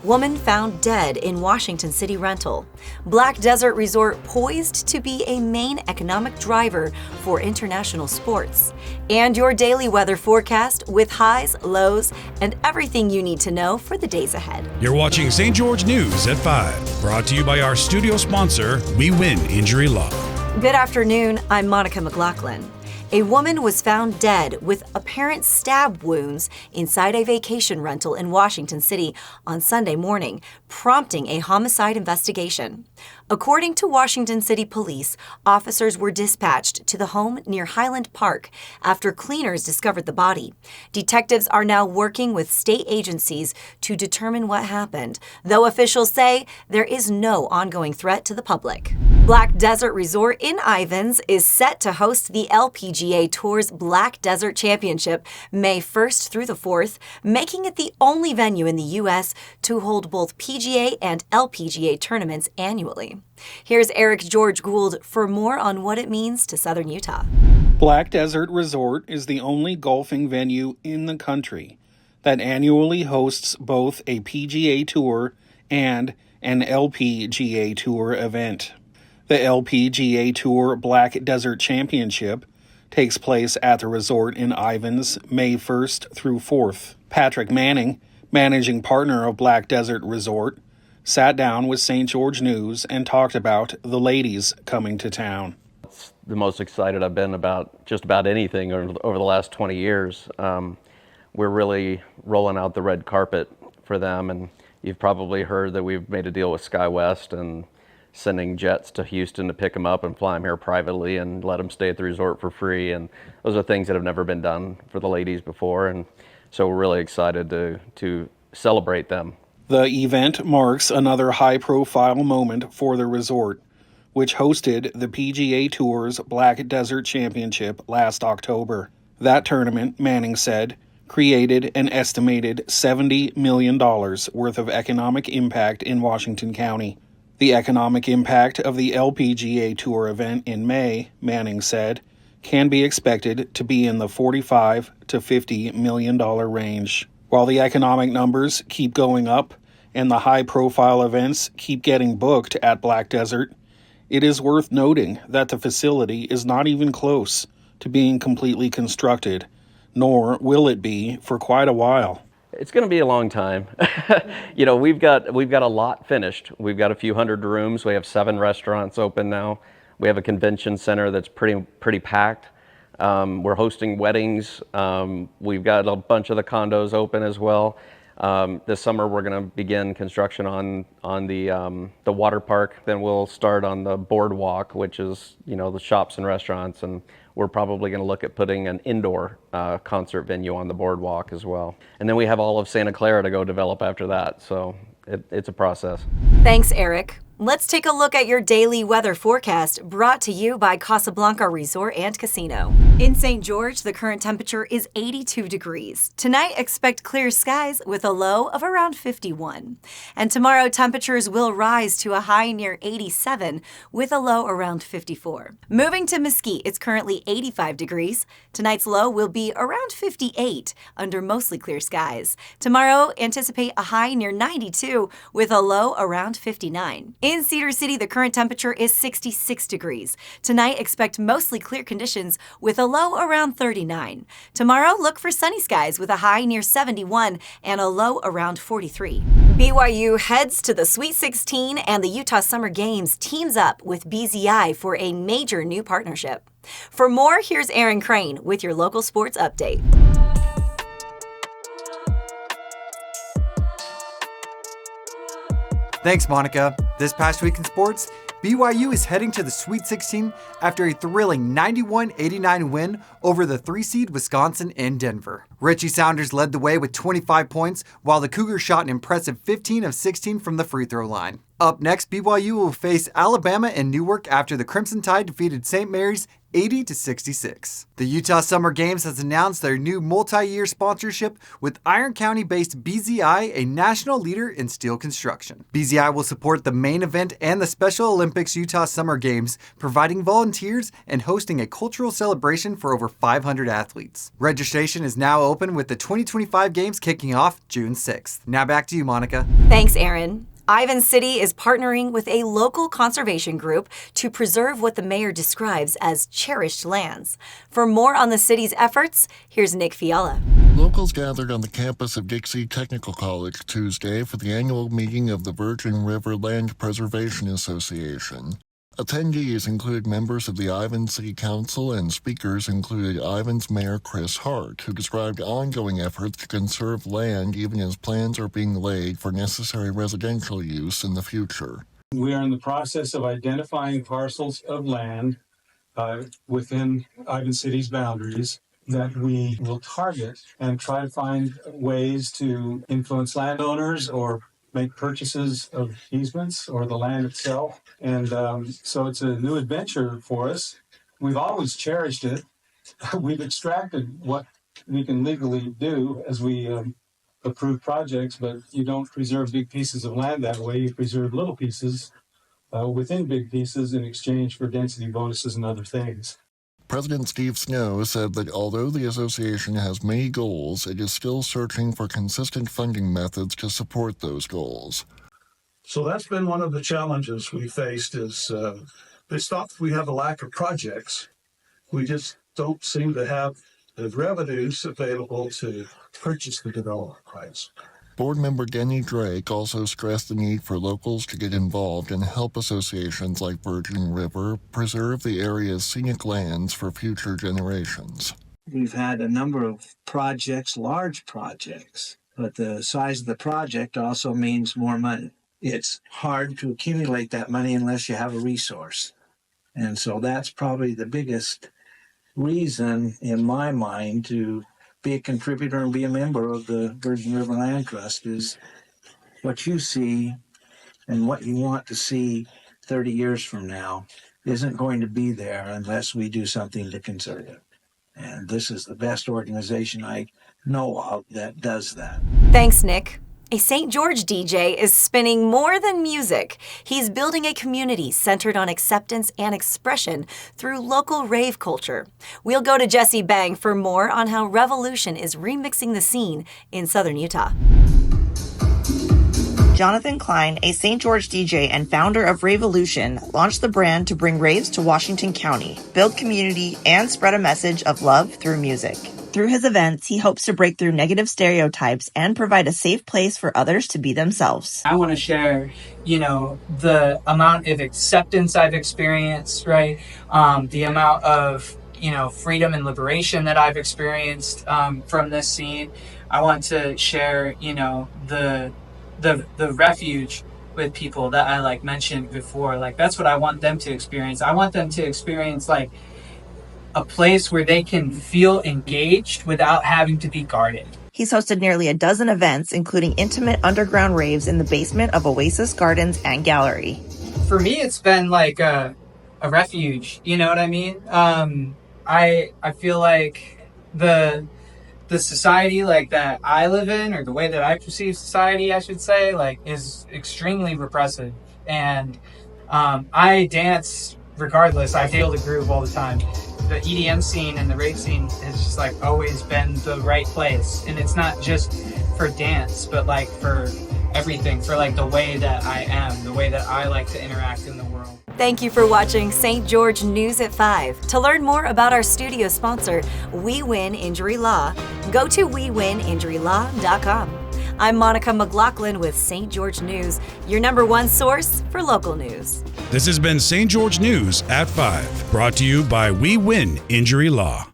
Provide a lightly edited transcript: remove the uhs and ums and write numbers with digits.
Woman found dead in Washington City rental. Black Desert Resort poised to be a main economic driver for international sports. And your daily weather forecast with highs, lows, and everything you need to know for the days ahead. You're watching St. George News at 5, brought to you by our studio sponsor, We Win Injury Law. Good afternoon, I'm Monica McLaughlin. A woman was found dead with apparent stab wounds inside a vacation rental in Washington City on Sunday morning, prompting a homicide investigation. According to Washington City Police, officers were dispatched to the home near Highland Park after cleaners discovered the body. Detectives are now working with state agencies to determine what happened, though officials say there is no ongoing threat to the public. Black Desert Resort in Ivins is set to host the LPGA Tour's Black Desert Championship May 1st through the 4th, making it the only venue in the U.S. to hold both PGA and LPGA tournaments annually. Here's Eric George Gould for more on what it means to Southern Utah. Black Desert Resort is the only golfing venue in the country that annually hosts both a PGA Tour and an LPGA Tour event. The LPGA Tour Black Desert Championship takes place at the resort in Ivins May 1st through 4th. Patrick Manning, managing partner of Black Desert Resort, sat down with St. George News and talked about the ladies coming to town. It's the most excited I've been about just about anything over the last 20 years. We're really rolling out the red carpet for them, and you've probably heard that we've made a deal with SkyWest and sending jets to Houston to pick them up and fly them here privately and let them stay at the resort for free. And those are things that have never been done for the ladies before, and so we're really excited to celebrate them. The event marks another high-profile moment for the resort, which hosted the PGA Tour's Black Desert Championship last October. That tournament, Manning said, created an estimated $70 million worth of economic impact in Washington County. The economic impact of the LPGA Tour event in May, Manning said, can be expected to be in the $45 to $50 million range. While the economic numbers keep going up and the high-profile events keep getting booked at Black Desert, it is worth noting that the facility is not even close to being completely constructed, nor will it be for quite a while. It's going to be a long time. We've got a lot finished. We've got a few hundred rooms. We have 7 restaurants open now. We have a convention center that's pretty packed. We're hosting weddings. We've got a bunch of the condos open as well. This summer we're going to begin construction on the water park. Then we'll start on the boardwalk, which is the shops and restaurants, and we're probably going to look at putting an indoor concert venue on the boardwalk as well. And then we have all of Santa Clara to go develop after that. So it's a process. Thanks, Eric. Let's take a look at your daily weather forecast brought to you by Casablanca Resort and Casino. In St. George, the current temperature is 82 degrees. Tonight, expect clear skies with a low of around 51. And tomorrow, temperatures will rise to a high near 87 with a low around 54. Moving to Mesquite, it's currently 85 degrees. Tonight's low will be around 58 under mostly clear skies. Tomorrow, anticipate a high near 92 with a low around 59. In Cedar City, the current temperature is 66 degrees. Tonight, expect mostly clear conditions with a low around 39. Tomorrow, look for sunny skies with a high near 71 and a low around 43. BYU heads to the Sweet 16 and the Utah Summer Games teams up with BZI for a major new partnership. For more, here's Aaron Crane with your local sports update. Thanks, Monica. This past week in sports, BYU is heading to the Sweet 16 after a thrilling 91-89 win over the 3-seed Wisconsin in Denver. Richie Saunders led the way with 25 points, while the Cougars shot an impressive 15 of 16 from the free throw line. Up next, BYU will face Alabama in Newark after the Crimson Tide defeated St. Mary's 80-66. The Utah Summer Games has announced their new multi-year sponsorship with Iron County-based BZI, a national leader in steel construction. BZI will support the main event and the Special Olympics Utah Summer Games, providing volunteers and hosting a cultural celebration for over 500 athletes. Registration is now open with the 2025 games kicking off June 6th. Now back to you, Monica. Thanks, Aaron. Ivan City is partnering with a local conservation group to preserve what the mayor describes as cherished lands. For more on the city's efforts, here's Nick Fiala. Locals gathered on the campus of Dixie Technical College Tuesday for the annual meeting of the Virgin River Land Preservation Association. Attendees included members of the Ivan City Council, and speakers included Ivan's Mayor Chris Hart, who described ongoing efforts to conserve land even as plans are being laid for necessary residential use in the future. We are in the process of identifying parcels of land within Ivan City's boundaries that we will target and try to find ways to influence landowners or make purchases of easements or the land itself. And so it's a new adventure for us. We've always cherished it. We've extracted what we can legally do as we approve projects, but you don't preserve big pieces of land that way. You preserve little pieces within big pieces in exchange for density bonuses and other things. President Steve Snow said that although the association has many goals, it is still searching for consistent funding methods to support those goals. So that's been one of the challenges we faced is it's not that we have a lack of projects. We just don't seem to have the revenues available to purchase the development rights. Board member Denny Drake also stressed the need for locals to get involved and help associations like Virgin River preserve the area's scenic lands for future generations. We've had a number of projects, large projects, but the size of the project also means more money. It's hard to accumulate that money unless you have a resource. And so that's probably the biggest reason in my mind to be a contributor and be a member of the Virgin River Land Trust is what you see and what you want to see 30 years from now isn't going to be there unless we do something to conserve it. And this is the best organization I know of that does that. Thanks, Nick. A St. George DJ is spinning more than music. He's building a community centered on acceptance and expression through local rave culture. We'll go to Jesse Bang for more on how Revolution is remixing the scene in southern Utah. Jonathan Klein, a St. George DJ and founder of Raveolution, launched the brand to bring raves to Washington County, build community, and spread a message of love through music. Through his events, he hopes to break through negative stereotypes and provide a safe place for others to be themselves. I want to share, the amount of acceptance I've experienced, right? The amount of, freedom and liberation that I've experienced from this scene. I want to share, the refuge with people that I mentioned before. That's what I want them to experience. I want them to experience a place where they can feel engaged without having to be guarded. He's hosted nearly a dozen events, including intimate underground raves in the basement of Oasis Gardens and Gallery. For me, it's been a refuge. You know what I mean? I feel like the society that I live in, or the way that I perceive society, I should say, is extremely repressive. And I dance regardless. I feel the groove all the time. The EDM scene and the rave scene has just always been the right place. And it's not just for dance, but for everything, for the way that I am, the way that I like to interact in the world. Thank you for watching St. George News at 5. To learn more about our studio sponsor, We Win Injury Law, go to wewininjurylaw.com. I'm Monica McLaughlin with St. George News, your #1 source for local news. This has been St. George News at 5, brought to you by We Win Injury Law.